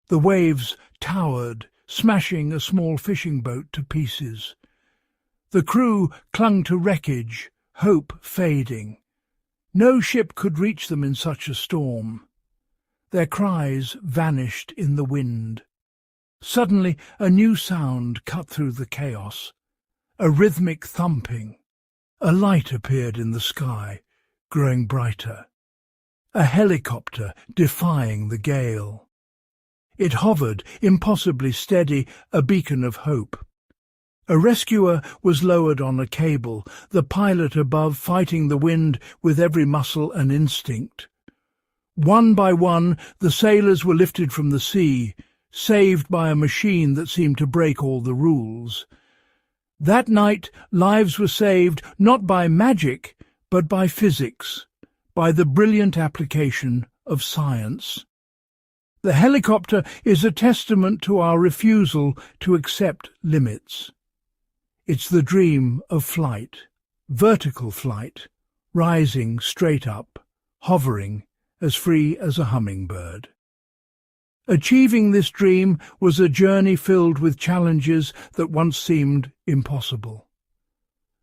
The waves towered, smashing a small fishing boat to pieces. The crew clung to wreckage, hope fading. No ship could reach them in such a storm. Their cries vanished in the wind. Suddenly a new sound cut through the chaos, a rhythmic thumping. A light appeared in the sky, growing brighter. A helicopter defying the gale. It hovered, impossibly steady, a beacon of hope. A rescuer was lowered on a cable, the pilot above fighting the wind with every muscle and instinct. One by one, the sailors were lifted from the sea, saved by a machine that seemed to break all the rules. That night, lives were saved not by magic, but by physics, by the brilliant application of science. The helicopter is a testament to our refusal to accept limits. It's the dream of flight, vertical flight, rising straight up, hovering, as free as a hummingbird. Achieving this dream was a journey filled with challenges that once seemed impossible.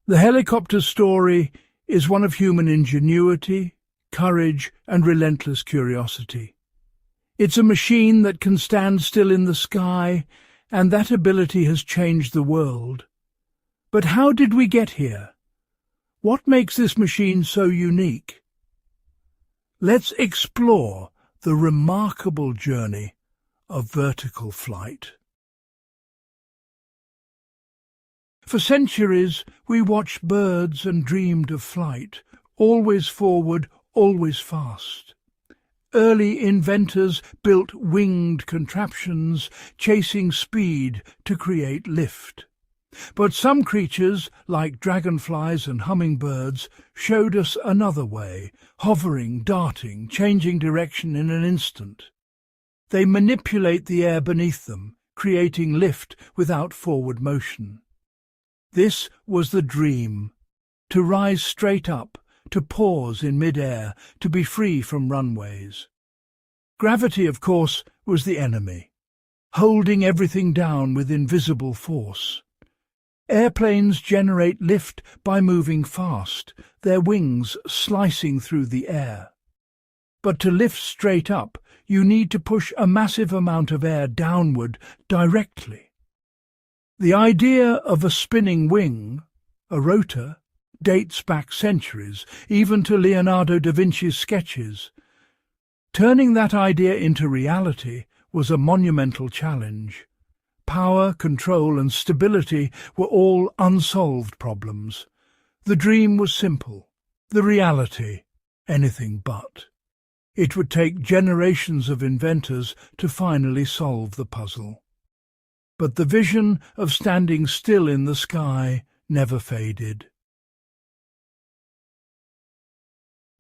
The helicopter's story is one of human ingenuity, courage, and relentless curiosity. It's a machine that can stand still in the sky, and that ability has changed the world. But how did we get here? What makes this machine so unique? Let's explore the remarkable journey of vertical flight. For centuries, we watched birds and dreamed of flight, always forward, always fast. Early inventors built winged contraptions, chasing speed to create lift. But some creatures, like dragonflies and hummingbirds, showed us another way, hovering, darting, changing direction in an instant. They manipulate the air beneath them, creating lift without forward motion. This was the dream, to rise straight up, to pause in mid-air, to be free from runways. Gravity, of course, was the enemy, holding everything down with invisible force. Airplanes generate lift by moving fast, their wings slicing through the air. But to lift straight up, you need to push a massive amount of air downward directly. The idea of a spinning wing, a rotor, dates back centuries, even to Leonardo da Vinci's sketches. Turning that idea into reality was a monumental challenge. Power, control, and stability were all unsolved problems. The dream was simple, the reality anything but. It would take generations of inventors to finally solve the puzzle. But the vision of standing still in the sky never faded.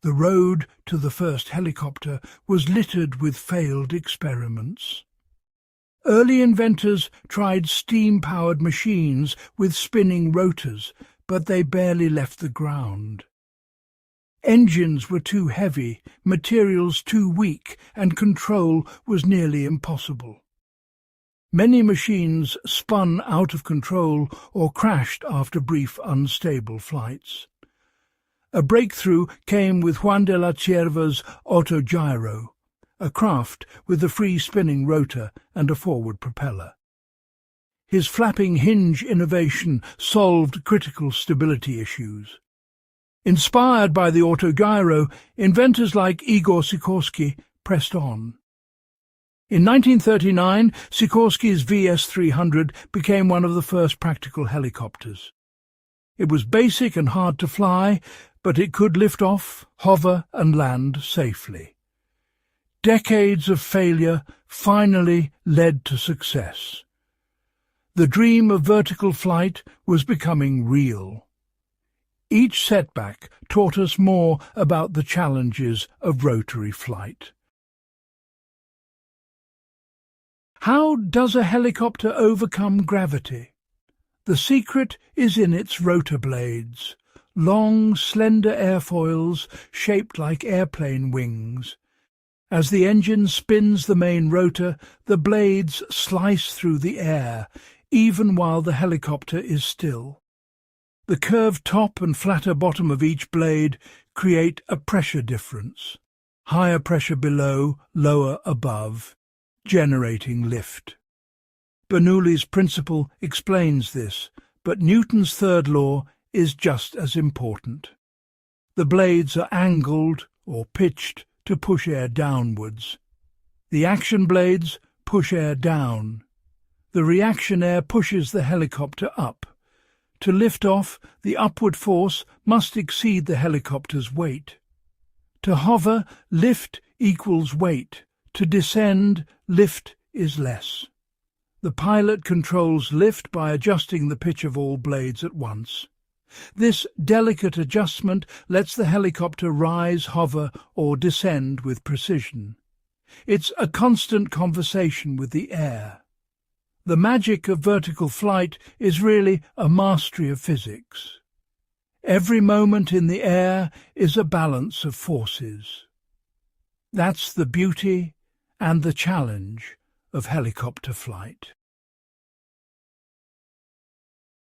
The road to the first helicopter was littered with failed experiments. Early inventors tried steam-powered machines with spinning rotors, but they barely left the ground. Engines were too heavy, materials too weak, and control was nearly impossible. Many machines spun out of control or crashed after brief unstable flights. A breakthrough came with Juan de la Cierva's autogyro, a craft with a free-spinning rotor and a forward propeller. His flapping hinge innovation solved critical stability issues. Inspired by the autogyro, inventors like Igor Sikorsky pressed on. In 1939, Sikorsky's VS-300 became one of the first practical helicopters. It was basic and hard to fly, but it could lift off, hover and land safely. Decades of failure finally led to success. The dream of vertical flight was becoming real. Each setback taught us more about the challenges of rotary flight. How does a helicopter overcome gravity? The secret is in its rotor blades, long, slender airfoils shaped like airplane wings. As the engine spins the main rotor, the blades slice through the air, even while the helicopter is still. The curved top and flatter bottom of each blade create a pressure difference. Higher pressure below, lower above, generating lift. Bernoulli's principle explains this, but Newton's third law is just as important. The blades are angled or pitched to push air downwards. The action blades push air down. The reaction air pushes the helicopter up. To lift off, the upward force must exceed the helicopter's weight. To hover, lift equals weight. To descend, lift is less. The pilot controls lift by adjusting the pitch of all blades at once. This delicate adjustment lets the helicopter rise, hover, or descend with precision. It's a constant conversation with the air. The magic of vertical flight is really a mastery of physics. Every moment in the air is a balance of forces. That's the beauty and the challenge of helicopter flight.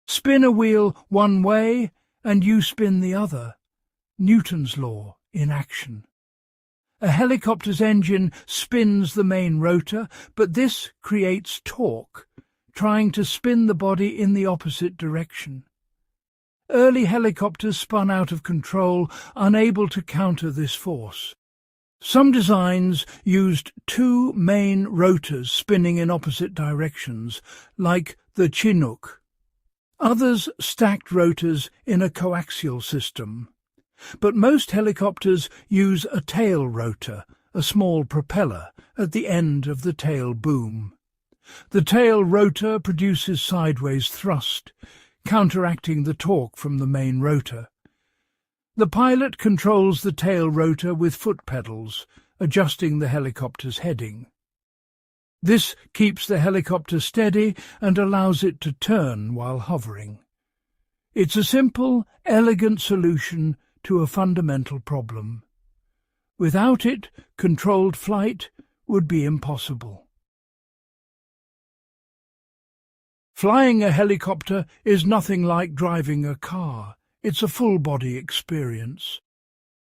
Spin a wheel one way and you spin the other. Newton's law in action. A helicopter's engine spins the main rotor, but this creates torque, trying to spin the body in the opposite direction. Early helicopters spun out of control, unable to counter this force. Some designs used two main rotors spinning in opposite directions, like the Chinook. Others stacked rotors in a coaxial system. But most helicopters use a tail rotor, a small propeller, at the end of the tail boom. The tail rotor produces sideways thrust, counteracting the torque from the main rotor. The pilot controls the tail rotor with foot pedals, adjusting the helicopter's heading. This keeps the helicopter steady and allows it to turn while hovering. It's a simple, elegant solution to a fundamental problem. Without it, controlled flight would be impossible. Flying a helicopter is nothing like driving a car. It's a full-body experience.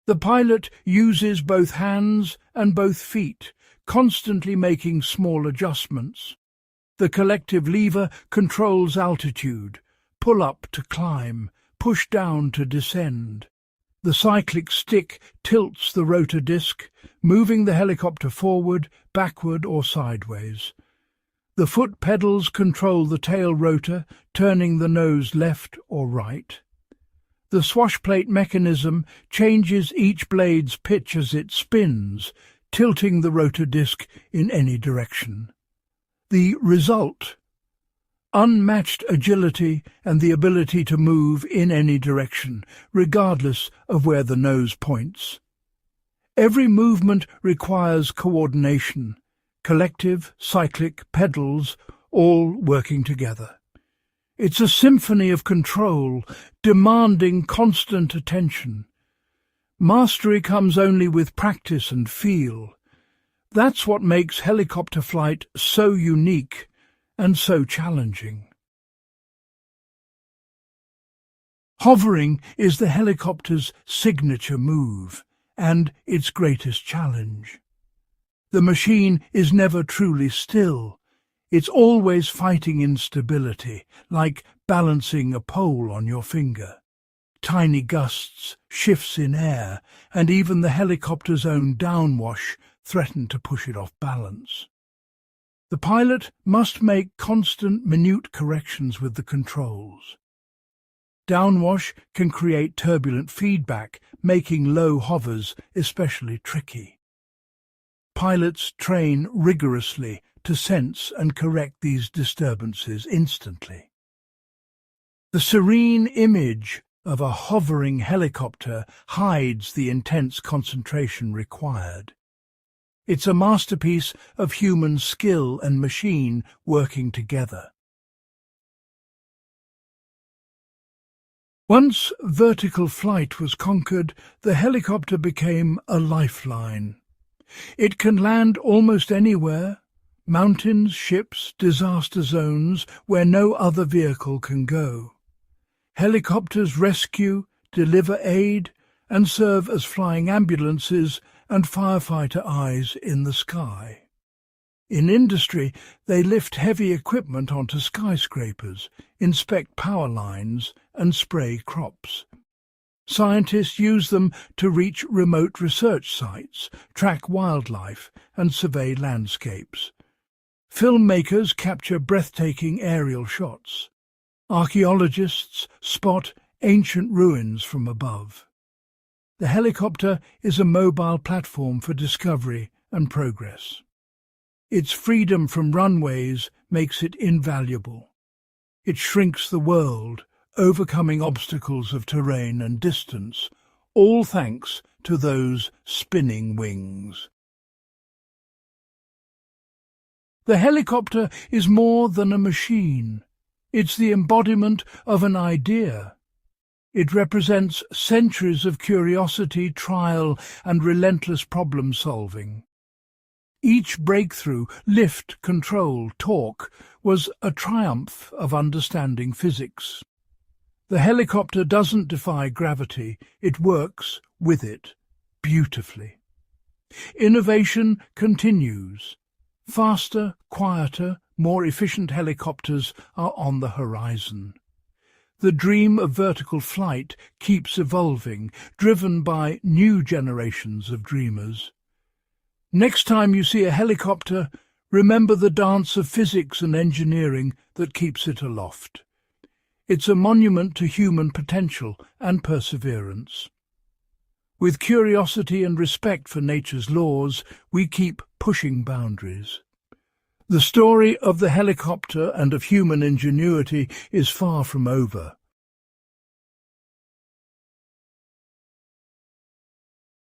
The pilot uses both hands and both feet, constantly making small adjustments. The collective lever controls altitude, pull up to climb, push down to descend. The cyclic stick tilts the rotor disc, moving the helicopter forward, backward or sideways. The foot pedals control the tail rotor, turning the nose left or right. The swashplate mechanism changes each blade's pitch as it spins, tilting the rotor disc in any direction. The result: unmatched agility and the ability to move in any direction, regardless of where the nose points. Every movement requires coordination, collective, cyclic, pedals, all working together. It's a symphony of control, demanding constant attention. Mastery comes only with practice and feel. That's what makes helicopter flight so unique and so challenging. Hovering is the helicopter's signature move and its greatest challenge. The machine is never truly still. It's always fighting instability, like balancing a pole on your finger. Tiny gusts, shifts in air, and even the helicopter's own downwash threaten to push it off balance. The pilot must make constant, minute corrections with the controls. Downwash can create turbulent feedback, making low hovers especially tricky. Pilots train rigorously to sense and correct these disturbances instantly. The serene image of a hovering helicopter hides the intense concentration required. It's a masterpiece of human skill and machine working together. Once vertical flight was conquered, the helicopter became a lifeline. It can land almost anywhere: mountains, ships, disaster zones where no other vehicle can go. Helicopters rescue, deliver aid, and serve as flying ambulances and firefighter eyes in the sky. In industry, they lift heavy equipment onto skyscrapers, inspect power lines, and spray crops. Scientists use them to reach remote research sites, track wildlife, and survey landscapes. Filmmakers capture breathtaking aerial shots. Archaeologists spot ancient ruins from above. The helicopter is a mobile platform for discovery and progress. Its freedom from runways makes it invaluable. It shrinks the world, overcoming obstacles of terrain and distance, all thanks to those spinning wings. The helicopter is more than a machine. It's the embodiment of an idea. It represents centuries of curiosity, trial, and relentless problem-solving. Each breakthrough, lift, control, torque, was a triumph of understanding physics. The helicopter doesn't defy gravity, it works with it, beautifully. Innovation continues. Faster, quieter, more efficient helicopters are on the horizon. The dream of vertical flight keeps evolving, driven by new generations of dreamers. Next time you see a helicopter, remember the dance of physics and engineering that keeps it aloft. It's a monument to human potential and perseverance. With curiosity and respect for nature's laws, we keep pushing boundaries. The story of the helicopter and of human ingenuity is far from over.